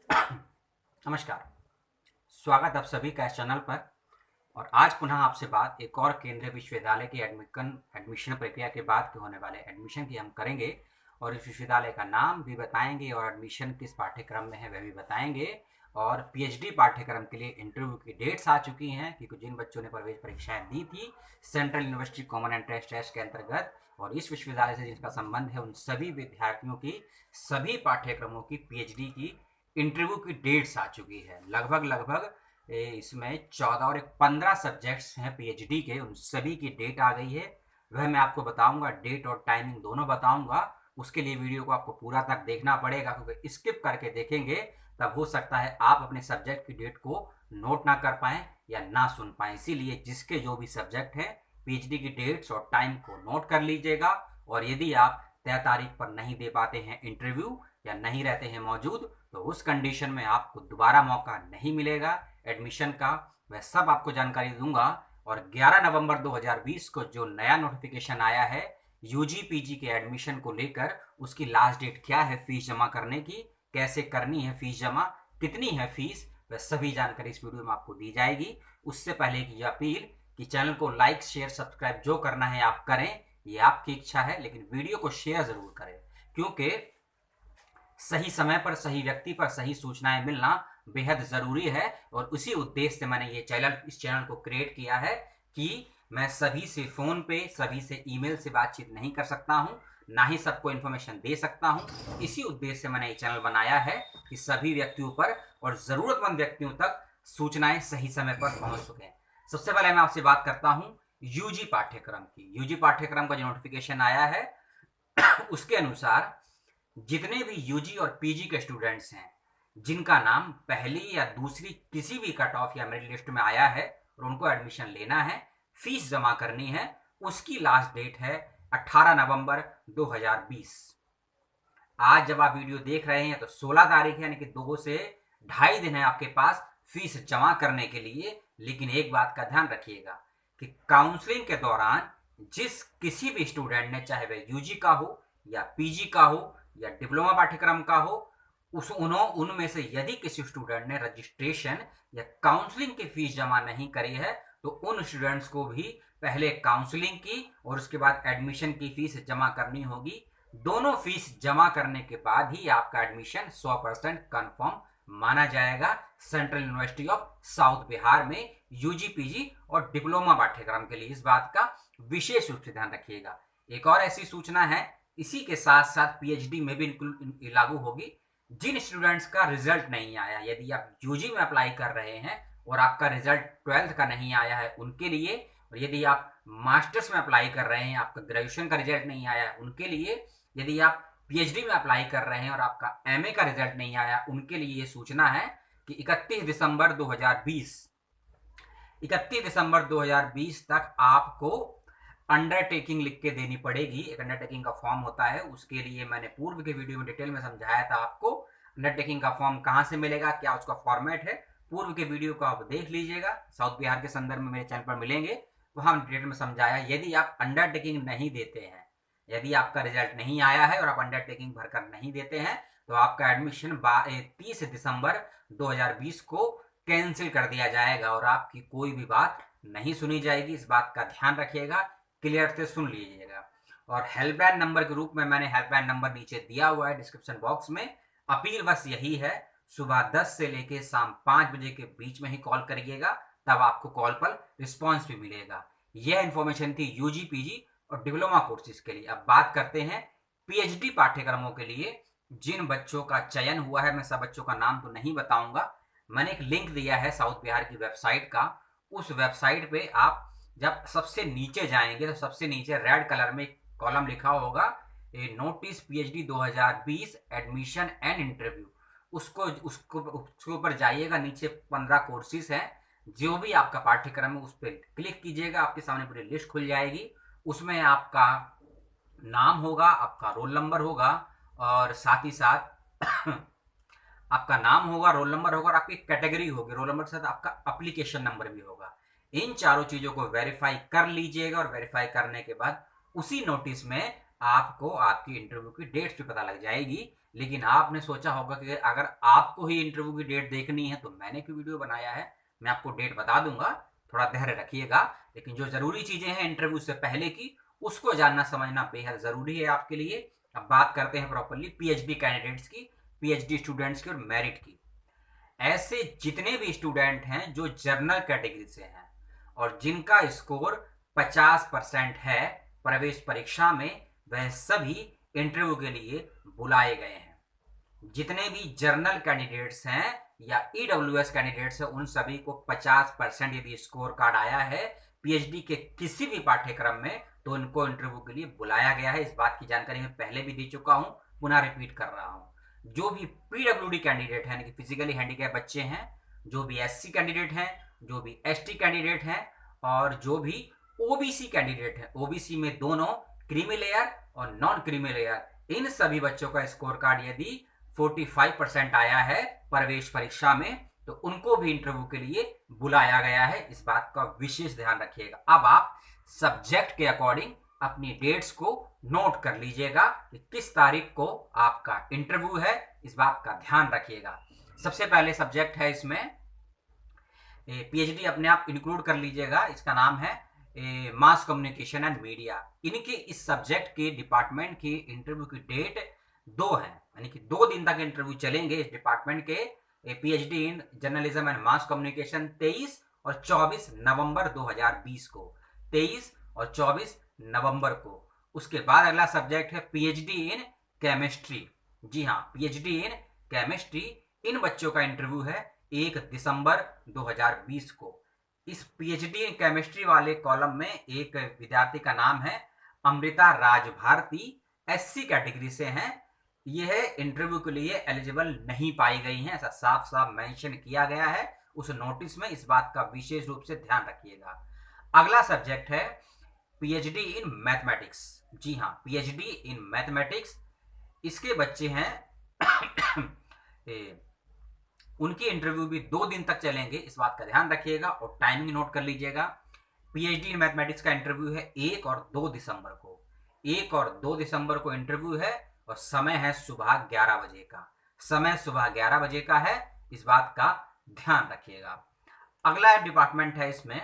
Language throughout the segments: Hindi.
नमस्कार। स्वागत आप सभी का इस चैनल पर। और आज पुनः आपसे बात एक और केंद्रीय विश्वविद्यालय की एडमिशन प्रक्रिया के बाद के होने वाले एडमिशन की हम करेंगे। और इस विश्वविद्यालय का नाम भी बताएंगे और एडमिशन किस पाठ्यक्रम में है वह भी बताएंगे। और पीएचडी पाठ्यक्रम के लिए इंटरव्यू की डेट्स आ चुकी हैं, क्योंकि जिन बच्चों ने प्रवेश परीक्षाएं दी थी central university common entrance test के अंतर्गत और इस विश्वविद्यालय से जिनका संबंध है, उन सभी विद्यार्थियों की सभी पाठ्यक्रमों की पीएचडी की इंटरव्यू की डेट्स आ चुकी है। लगभग लगभग इसमें 14 और एक 15 सब्जेक्ट्स हैं पीएचडी के, उन सभी की डेट आ गई है। वह मैं आपको बताऊंगा, डेट और टाइमिंग दोनों बताऊंगा। उसके लिए वीडियो को आपको पूरा तक देखना पड़ेगा, क्योंकि स्किप करके देखेंगे तब हो सकता है आप अपने सब्जेक्ट की डेट को नोट ना कर पाएं या ना सुन पाएं। इसीलिए जिसके जो भी सब्जेक्ट हैं पीएचडी की डेट्स और टाइम को नोट कर लीजिएगा। और यदि आप तय तारीख पर नहीं दे पाते हैं इंटरव्यू या नहीं रहते हैं मौजूद, तो उस कंडीशन में आपको दोबारा मौका नहीं मिलेगा एडमिशन का। वह सब आपको जानकारी दूंगा। और 11 नवंबर 2020 को जो नया नोटिफिकेशन आया है यूजी पीजी के एडमिशन को लेकर, उसकी लास्ट डेट क्या है फीस जमा करने की, कैसे करनी है फीस जमा, कितनी है फीस, वह सभी जानकारी इस वीडियो में आपको दी जाएगी। उससे पहले की अपील कि चैनल को लाइक शेयर सब्सक्राइब जो करना है आप करें, ये आपकी इच्छा है, लेकिन वीडियो को शेयर जरूर करें, क्योंकि सही समय पर सही व्यक्ति पर सही सूचनाएं मिलना बेहद जरूरी है। और उसी उद्देश्य से मैंने इस चैनल को क्रिएट किया है कि मैं सभी से फोन पे, सभी से ईमेल से बातचीत नहीं कर सकता हूं, ना ही सबको इन्फॉर्मेशन दे सकता हूं। इसी उद्देश्य से मैंने ये चैनल बनाया है कि सभी व्यक्तियों पर और जरूरतमंद व्यक्तियों तक सूचनाएं सही समय पर पहुंच सकें। सबसे पहले मैं आपसे बात करता हूं यूजी पाठ्यक्रम की। यूजी पाठ्यक्रम का जो नोटिफिकेशन आया है उसके अनुसार जितने भी यूजी और पीजी के स्टूडेंट्स हैं जिनका नाम पहली या दूसरी किसी भी कट ऑफ या मेरिट लिस्ट में आया है और उनको एडमिशन लेना है, फीस जमा करनी है, उसकी लास्ट डेट है 18 नवंबर 2020। आज जब आप वीडियो देख रहे हैं तो 16 तारीख है, यानी कि 2 से 2.5 दिन है आपके पास फीस जमा करने के लिए। लेकिन एक बात का ध्यान रखिएगा कि काउंसलिंग के दौरान जिस किसी भी स्टूडेंट ने, चाहे वह यूजी का हो या पीजी का हो या डिप्लोमा पाठ्यक्रम का हो, उनमें से यदि किसी स्टूडेंट ने रजिस्ट्रेशन या काउंसलिंग की फीस जमा नहीं करी है, तो उन स्टूडेंट्स को भी पहले काउंसलिंग की और उसके बाद एडमिशन की फीस जमा करनी होगी। दोनों फीस जमा करने के बाद ही आपका एडमिशन 100% कंफर्म माना जाएगा central university of south Bihar में यूजी पीजी और डिप्लोमा पाठ्यक्रम के लिए। इस बात का विशेष रूप से ध्यान रखिएगा। एक और ऐसी सूचना है, इसी के साथ साथ पीएचडी में भी लागू होगी। जिन स्टूडेंट्स का रिजल्ट नहीं आया, यदि आप यूजी में अप्लाई कर रहे हैं और आपका रिजल्ट 12th का नहीं आया है, उनके लिए, और यदि आप मास्टर्स में अप्लाई कर रहे हैं, आपका ग्रेजुएशन का रिजल्ट नहीं आया, उनके लिए, यदि आप पीएचडी में अप्लाई कर रहे हैं और आपका एमए का रिजल्ट नहीं आया, उनके लिए ये सूचना है कि 31 दिसंबर 2020 तक आपको अंडरटेकिंग लिख के देनी पड़ेगी। एक अंडरटेकिंग का फॉर्म होता है, उसके लिए मैंने पूर्व के वीडियो में डिटेल में समझाया था आपको अंडरटेकिंग का फॉर्म कहां से मिलेगा, क्या उसका फॉर्मेट है। पूर्व के वीडियो को आप देख लीजिएगा, साउथ बिहार के संदर्भ में मेरे चैनल पर मिलेंगे, वहां डिटेल में समझाया। यदि आप अंडरटेकिंग नहीं देते हैं, यदि आपका रिजल्ट नहीं आया है और आप अंडरटेकिंग भरकर नहीं देते हैं, तो आपका एडमिशन 30 दिसंबर 2020 को कैंसिल कर दिया जाएगा और आपकी कोई भी बात नहीं सुनी जाएगी। इस बात का ध्यान रखिएगा, क्लियर से सुन लीजिएगा। और हेल्पलाइन नंबर के रूप में मैंने हेल्पलाइन नंबर नीचे दिया हुआ है डिस्क्रिप्शन बॉक्स में। अपील बस यही है, सुबह 10 से लेकर शाम 5 बजे के बीच में ही कॉल करिएगा, तब आपको कॉल पर रिस्पॉन्स भी मिलेगा। यह इंफॉर्मेशन थी यूजी पीजी और डिप्लोमा कोर्सेज के लिए। अब बात करते हैं पीएचडी पाठ्यक्रमों के लिए जिन बच्चों का चयन हुआ है। मैं सब बच्चों का नाम तो नहीं बताऊंगा, मैंने एक लिंक दिया है साउथ बिहार की वेबसाइट का। उस वेबसाइट पे आप जब सबसे नीचे जाएंगे तो सबसे नीचे रेड कलर में एक कॉलम लिखा होगा notice PhD 2020 admission and interview. उसके ऊपर जाइएगा, नीचे 15 कोर्सेज हैं। जो भी आपका पाठ्यक्रम है उस पर क्लिक कीजिएगा, आपके सामने पूरी लिस्ट खुल जाएगी। उसमें आपका नाम होगा, आपका रोल नंबर होगा और साथ ही साथ आपका नाम होगा, रोल नंबर होगा और आपकी कैटेगरी होगी। रोल नंबर के साथ आपका एप्लीकेशन नंबर भी होगा। इन चारों चीजों को वेरीफाई कर लीजिएगा और वेरीफाई करने के बाद उसी नोटिस में आपको आपकी इंटरव्यू की डेट्स भी पता लग जाएगी। लेकिन आपने सोचा होगा कि अगर आपको ही इंटरव्यू की डेट देखनी है तो मैंने क्यों वीडियो बनाया है, मैं आपको डेट बता दूंगा, थोड़ा धैर्य रखिएगा। लेकिन जो ज़रूरी चीज़ें हैं इंटरव्यू से पहले की, उसको जानना समझना बेहद ज़रूरी है आपके लिए। अब बात करते हैं प्रॉपरली पीएचडी कैंडिडेट्स की, पीएचडी स्टूडेंट्स की और मेरिट की। ऐसे जितने भी स्टूडेंट हैं जो जर्नल कैटेगरी से हैं और जिनका स्कोर 50% है प्रवेश परीक्षा में, वह सभी इंटरव्यू के लिए बुलाए गए हैं। जितने भी जर्नल कैंडिडेट्स हैं या ईडब्ल्यूएस कैंडिडेट्स हैं, उन सभी को 50% यदि स्कोर कार्ड आया है पीएचडी के किसी भी पाठ्यक्रम में, तो उनको इंटरव्यू के लिए बुलाया गया है। इस बात की जानकारी मैं पहले भी दे चुका हूं, पुनः रिपीट कर रहा हूं। जो भी पीडब्ल्यूडी कैंडिडेट है, यानी कि फिजिकली हैंडीकैप बच्चे हैं, जो भी एससी कैंडिडेट हैं, जो भी एसटी कैंडिडेट हैं और जो भी ओबीसी कैंडिडेट है, ओबीसी में दोनों क्रीमी लेयर और नॉन क्रीमी लेयर, इन सभी बच्चों का स्कोर कार्ड यदि 45% आया है प्रवेश परीक्षा में, तो उनको भी इंटरव्यू के लिए बुलाया गया है। इस बात का विशेष ध्यान रखिएगा। अब आप सब्जेक्ट के अकॉर्डिंग अपनी डेट्स को नोट कर लीजिएगा कि किस तारीख को आपका इंटरव्यू है, इस बात का ध्यान रखिएगा। सबसे पहले सब्जेक्ट है इसमें पीएचडी, अपने आप इंक्लूड कर लीजिएगा, इसका नाम है मास कम्युनिकेशन एंड मीडिया। इनके इस सब्जेक्ट के डिपार्टमेंट की इंटरव्यू की डेट 2 है, यानी कि 2 दिन तक इंटरव्यू चलेंगे इस डिपार्टमेंट के PhD in journalism and mass communication 23 और 24 नवंबर 2020 को, 23 और 24 नवंबर को। उसके बाद अगला सब्जेक्ट है पीएचडी इन केमिस्ट्री। जी हाँ, पीएचडी इन केमिस्ट्री, इन बच्चों का इंटरव्यू है 1 दिसंबर 2020 को। इस पीएचडी इन केमिस्ट्री वाले कॉलम में एक विद्यार्थी का नाम है अमृता राज भारती, एससी कैटेगरी से हैं। यह इंटरव्यू के लिए एलिजिबल नहीं पाई गई हैं, ऐसा साफ साफ मेंशन किया गया है उस नोटिस में। इस बात का विशेष रूप से ध्यान रखिएगा। अगला सब्जेक्ट है पीएचडी इन मैथमेटिक्स। जी हाँ, पीएचडी इन मैथमेटिक्स, इसके बच्चे हैं उनकी इंटरव्यू भी 2 दिन तक चलेंगे, इस बात का ध्यान रखिएगा और टाइमिंग नोट कर लीजिएगा। पीएचडी इन मैथमेटिक्स का इंटरव्यू है 1 और 2 दिसंबर को, 1 और 2 दिसंबर को इंटरव्यू है और समय है सुबह 11 बजे का, समय सुबह 11 बजे का है, इस बात का ध्यान रखिएगा। अगला डिपार्टमेंट है इसमें,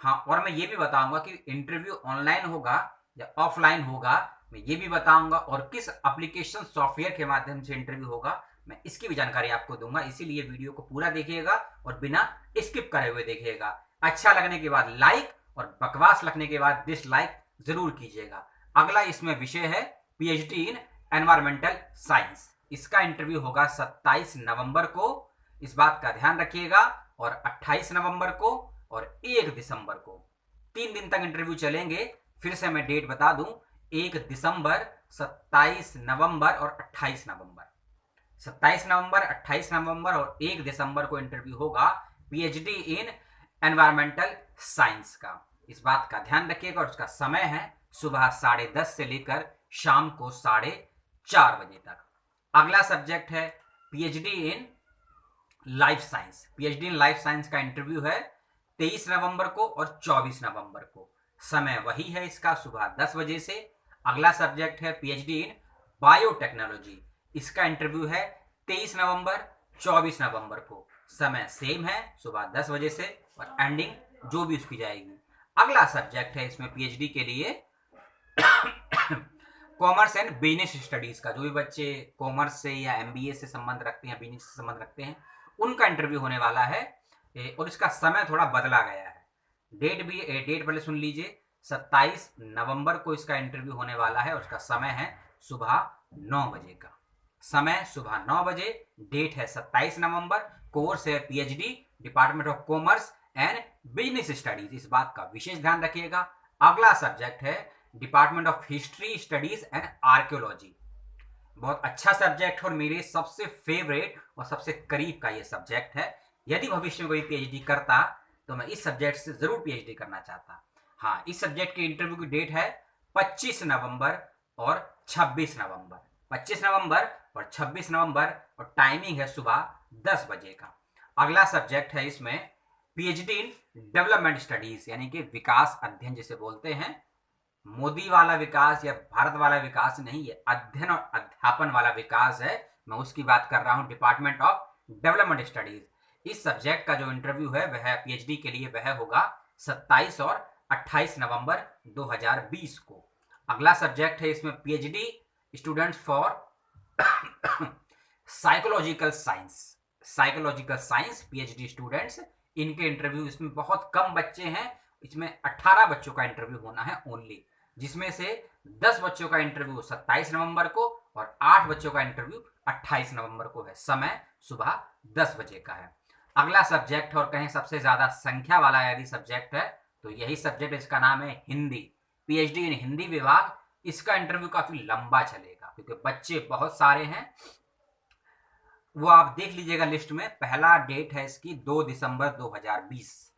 हाँ, और मैं ये भी बताऊंगा कि इंटरव्यू ऑनलाइन होगा या ऑफलाइन होगा, मैं ये भी बताऊंगा, और किस एप्लीकेशन सॉफ्टवेयर के माध्यम से इंटरव्यू होगा, मैं इसकी भी जानकारी आपको दूंगा। इसीलिए वीडियो को पूरा देखिएगा और बिना स्किप करे हुए देखिएगा। अच्छा लगने के बाद लाइक और बकवास लगने के बाद डिसलाइक जरूर कीजिएगा। अगला इसमें विषय है पीएचडी इन एनवायरमेंटल साइंस। इसका इंटरव्यू होगा 27 नवंबर को, इस बात का ध्यान रखिएगा, और 28 नवंबर को और 1 दिसंबर को। 3 दिन तक इंटरव्यू चलेंगे। फिर से मैं डेट बता दूं, 1 दिसंबर, 27 नवंबर और 28 नवंबर। 27 नवंबर, 28 नवंबर और 1 दिसंबर को इंटरव्यू होगा पीएचडी इन एनवायरमेंटल साइंस का। इस बात का ध्यान रखिएगा और उसका समय है सुबह 10:30 से लेकर शाम को 4:30 बजे तक। अगला सब्जेक्ट है PhD in life science. PhD in life science का इंटरव्यू है 23 नवंबर को और 24 नवंबर को। समय वही है इसका, सुबह 10 बजे से। अगला सब्जेक्ट है पीएचडी इन बायोटेक्नोलॉजी। इसका इंटरव्यू है 23 नवंबर, 24 नवंबर को। समय सेम है, सुबह 10 बजे से, और एंडिंग जो भी उसकी जाएगी। अगला सब्जेक्ट है इसमें पीएचडी के लिए कॉमर्स एंड बिजनेस स्टडीज का। जो भी बच्चे कॉमर्स से या एमबीए से संबंध रखते हैं, बिजनेस से संबंध रखते हैं, उनका इंटरव्यू होने वाला है, और इसका समय थोड़ा बदला गया है। डेट पहले सुन लीजिए, 27 नवंबर को इसका इंटरव्यू होने वाला है और उसका समय है सुबह 9 बजे का। समय सुबह 9 बजे, डेट है 27 नवंबर, कोर्स है PhD department of commerce and business studies. इस बात का विशेष ध्यान रखिएगा। अगला सब्जेक्ट है department of history studies and archaeology. बहुत अच्छा सब्जेक्ट और मेरे सबसे फेवरेट और सबसे करीब का ये सब्जेक्ट है। यदि भविष्य में कोई पीएचडी करता तो मैं इस सब्जेक्ट से जरूर पीएचडी करना चाहता। हाँ, इस सब्जेक्ट की इंटरव्यू की डेट है 25 नवंबर और 26 नवंबर। 25 नवंबर और 26 नवंबर, और टाइमिंग है सुबह 10 बजे का। अगला सब्जेक्ट है इसमें पीएचडी इन डेवलपमेंट स्टडीज, यानी कि विकास अध्ययन जिसे बोलते हैं, मोदी वाला विकास या भारत वाला विकास नहीं, ये अध्ययन और अध्यापन वाला विकास है, मैं उसकी बात कर रहा हूं। Department of development studies. इस सब्जेक्ट का जो इंटरव्यू है वह पीएचडी के लिए वह होगा 27 और 28 नवंबर 2020 को। अगला सब्जेक्ट है इसमें PhD students for psychological science. Psychological science PhD students, इनके इंटरव्यू, इसमें बहुत कम बच्चे हैं, इसमें 18 बच्चों का इंटरव्यू होना है ओनली, जिसमें से 10 बच्चों का इंटरव्यू 27 नवंबर को और 8 बच्चों का इंटरव्यू 28 नवंबर को है। समय सुबह 10 बजे का है। अगला सब्जेक्ट और कहें सबसे ज्यादा संख्या वाला यदि सब्जेक्ट है तो यही सब्जेक्ट, इसका नाम है हिंदी। पीएचडी इन हिंदी विभाग। इसका इंटरव्यू काफी लंबा चलेगा क्योंकि बच्चे बहुत सारे हैं। वो आप देख लीजिएगा लिस्ट में, पहला डेट है इसकी 2 दिसंबर 2020।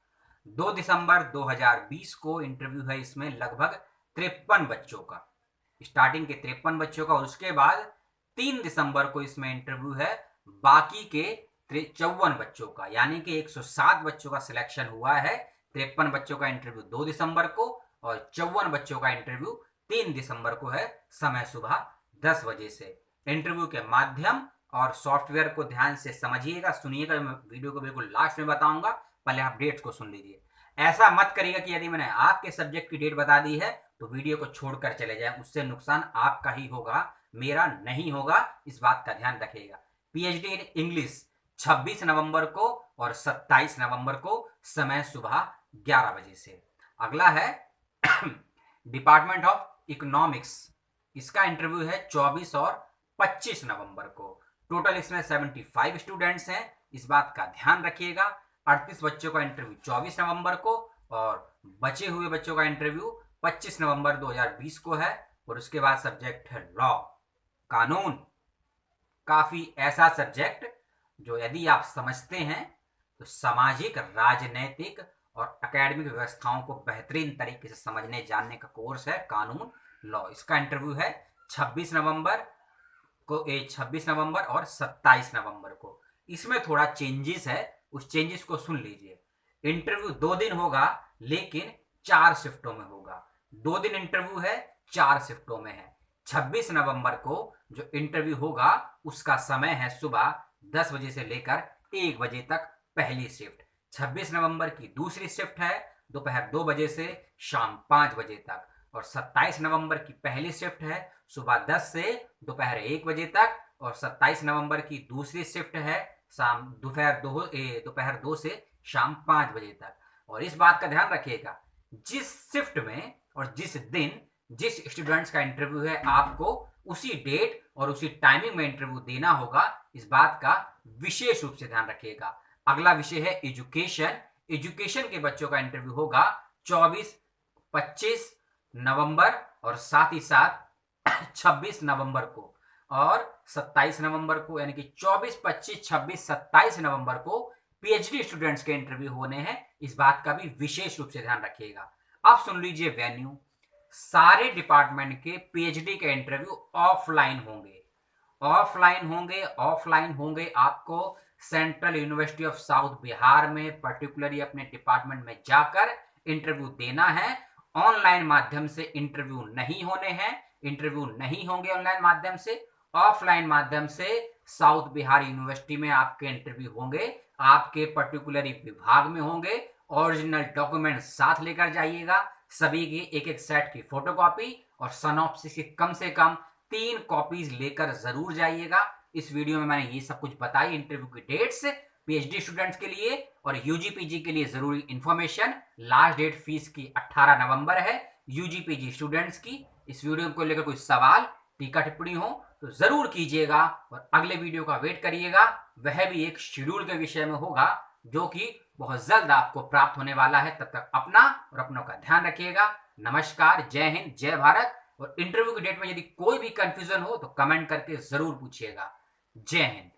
2 दिसंबर 2020 को इंटरव्यू है इसमें लगभग 53 बच्चों का, स्टार्टिंग के 53 बच्चों का, और उसके बाद 3 दिसंबर को इसमें इंटरव्यू है बाकी के 54 बच्चों का, यानी कि 107 बच्चों का सिलेक्शन हुआ है। 53 बच्चों का इंटरव्यू 2 दिसंबर को और 54 बच्चों का इंटरव्यू 3 दिसंबर को है, समय सुबह 10 बजे से। इंटरव्यू के माध्यम और सॉफ्टवेयर को ध्यान से समझिएगा, सुनिएगा, मैं वीडियो को बिल्कुल लास्ट में बताऊंगा, पहले आप डेट्स को सुन लीजिए। ऐसा मत करिएगा कि यदि मैंने आपके सब्जेक्ट की डेट बता दी है तो वीडियो को छोड़कर चले जाए, उससे नुकसान आपका ही होगा, मेरा नहीं होगा, इस बात का ध्यान रखिएगा। पीएचडी इन इंग्लिश 26 नवंबर को और 27 नवंबर को, समय सुबह 11 बजे से। अगला है डिपार्टमेंट ऑफ इकोनॉमिक्स। इसका इंटरव्यू है 24 और 25 नवंबर को। टोटल इसमें 75 स्टूडेंट्स हैं, इस बात का ध्यान रखिएगा। 38 बच्चों का इंटरव्यू 24 नवंबर को और बचे हुए बच्चों का इंटरव्यू 25 नवंबर 2020 को है। और उसके बाद सब्जेक्ट है लॉ, कानून। काफी ऐसा सब्जेक्ट जो यदि आप समझते हैं तो सामाजिक, राजनैतिक और एकेडमिक व्यवस्थाओं को बेहतरीन तरीके से समझने जानने का कोर्स है कानून, लॉ। इसका इंटरव्यू है 26 नवंबर और 27 नवंबर को। इसमें थोड़ा चेंजेस है, उस चेंजेस को सुन लीजिए। इंटरव्यू 2 दिन होगा लेकिन 4 शिफ्टों में होगा। 2 दिन इंटरव्यू है, 4 शिफ्टों में है। 26 नवंबर को जो इंटरव्यू होगा उसका समय है सुबह 10 बजे से लेकर 1 बजे तक पहली शिफ्ट। 26 नवंबर की दूसरी शिफ्ट है दोपहर 2 बजे से शाम 5 बजे तक। और 27 नवंबर की पहली शिफ्ट है सुबह 10 से दोपहर 1 बजे तक। और 27 नवंबर की दूसरी शिफ्ट है शाम दोपहर 2 से शाम 5 बजे तक। और इस बात का ध्यान रखिएगा, जिस शिफ्ट में और जिस दिन जिस स्टूडेंट्स का इंटरव्यू है आपको उसी डेट और उसी टाइमिंग में इंटरव्यू देना होगा, इस बात का विशेष रूप से ध्यान रखिएगा। अगला विषय है एजुकेशन। एजुकेशन के बच्चों का इंटरव्यू होगा 24, 25 नवंबर और साथ ही साथ 26 नवंबर को और 27 नवंबर को, यानी कि 24, 25, 26, 27 नवंबर को पीएचडी स्टूडेंट्स के इंटरव्यू होने हैं। इस बात का भी विशेष रूप से ध्यान रखिएगा। अब सुन लीजिए वेन्यू। सारे डिपार्टमेंट के पीएचडी के इंटरव्यू ऑफलाइन होंगे। ऑफलाइन होंगे आपको central university of south Bihar में पर्टिकुलरली अपने डिपार्टमेंट में जाकर इंटरव्यू देना है। ऑनलाइन माध्यम से इंटरव्यू नहीं होने हैं, इंटरव्यू नहीं होंगे ऑनलाइन माध्यम से। ऑफलाइन माध्यम से साउथ बिहार यूनिवर्सिटी में आपके इंटरव्यू होंगे, आपके पर्टिकुलरली विभाग में होंगे। ओरिजिनल डॉक्यूमेंट साथ लेकर जाइएगा, सभी की एक एक सेट की फोटोकॉपी और सिनॉप्सिस की कम से कम 3 कॉपीज लेकर जरूर जाइएगा। इस वीडियो में मैंने ये सब कुछ बताई, इंटरव्यू की डेट्स पीएचडी स्टूडेंट्स के लिए और यूजी पीजी के लिए जरूरी इंफॉर्मेशन। लास्ट डेट फीस की 18 नवंबर है यूजी पीजी स्टूडेंट्स की। इस वीडियो को लेकर कोई सवाल, टीका टिप्पणी हो तो जरूर कीजिएगा और अगले वीडियो का वेट करिएगा। वह भी एक शेड्यूल के विषय में होगा जो कि बहुत जल्द आपको प्राप्त होने वाला है। तब तक अपना और अपनों का ध्यान रखिएगा। नमस्कार, जय हिंद, जय भारत। और इंटरव्यू की डेट में यदि कोई भी कंफ्यूजन हो तो कमेंट करके जरूर पूछिएगा। जय हिंद।